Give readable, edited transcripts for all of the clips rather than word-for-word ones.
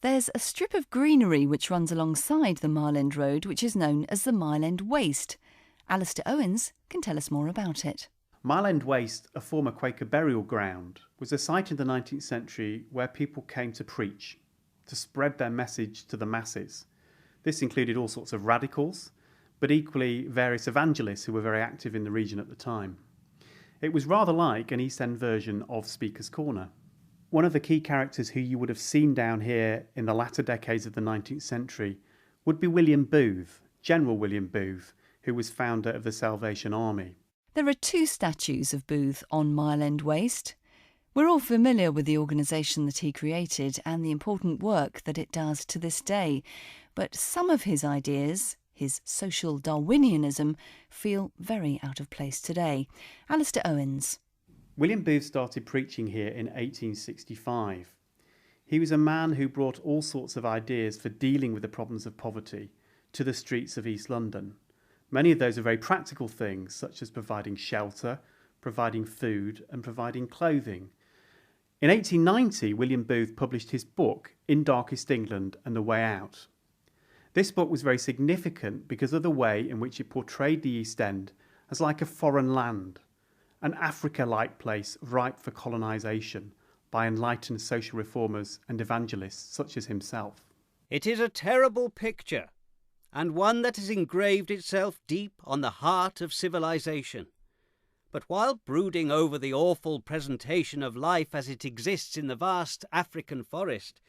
There's a strip of greenery which runs alongside the Mile End Road which is known as the Mile End Waste. Alistair Owens can tell us more about it. Mile End Waste, a former Quaker burial ground, was a site in the 19th century where people came to preach, to spread their message to the masses. This included all sorts of radicals, but equally various evangelists who were very active in the region at the time. It was rather like an East End version of Speaker's Corner. One of the key characters who you would have seen down here in the latter decades of the 19th century would be William Booth, General William Booth, who was founder of the Salvation Army. There are 2 statues of Booth on Mile End Waste. We're all familiar with the organisation that he created and the important work that it does to this day, but some of his ideas, his social Darwinianism, feel very out of place today. Alistair Owens. William Booth started preaching here in 1865. He was a man who brought all sorts of ideas for dealing with the problems of poverty to the streets of East London. Many of those are very practical things, such as providing shelter, providing food and providing clothing. In 1890, William Booth published his book, In Darkest England and the Way Out. This book was very significant because of the way in which it portrayed the East End as like a foreign land, an Africa-like place ripe for colonisation by enlightened social reformers and evangelists such as himself. It is a terrible picture, and one that has engraved itself deep on the heart of civilization. But while brooding over the awful presentation of life as it exists in the vast African forest,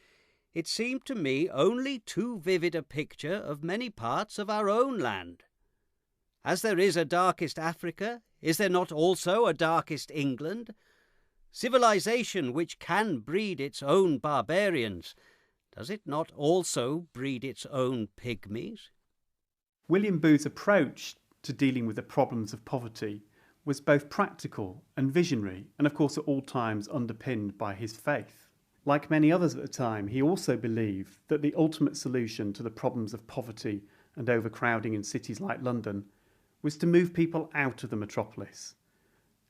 it seemed to me only too vivid a picture of many parts of our own land. As there is a darkest Africa, is there not also a darkest England? Civilization, which can breed its own barbarians, does it not also breed its own pygmies? William Booth's approach to dealing with the problems of poverty was both practical and visionary, and of course at all times underpinned by his faith. Like many others at the time, he also believed that the ultimate solution to the problems of poverty and overcrowding in cities like London was to move people out of the metropolis,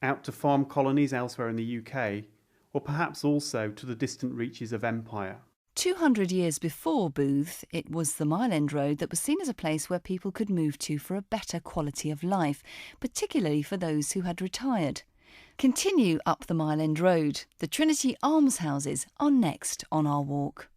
out to farm colonies elsewhere in the UK, or perhaps also to the distant reaches of empire. 200 years before Booth, it was the Mile End Road that was seen as a place where people could move to for a better quality of life, particularly for those who had retired. Continue up the Mile End Road. The Trinity Almshouses are next on our walk.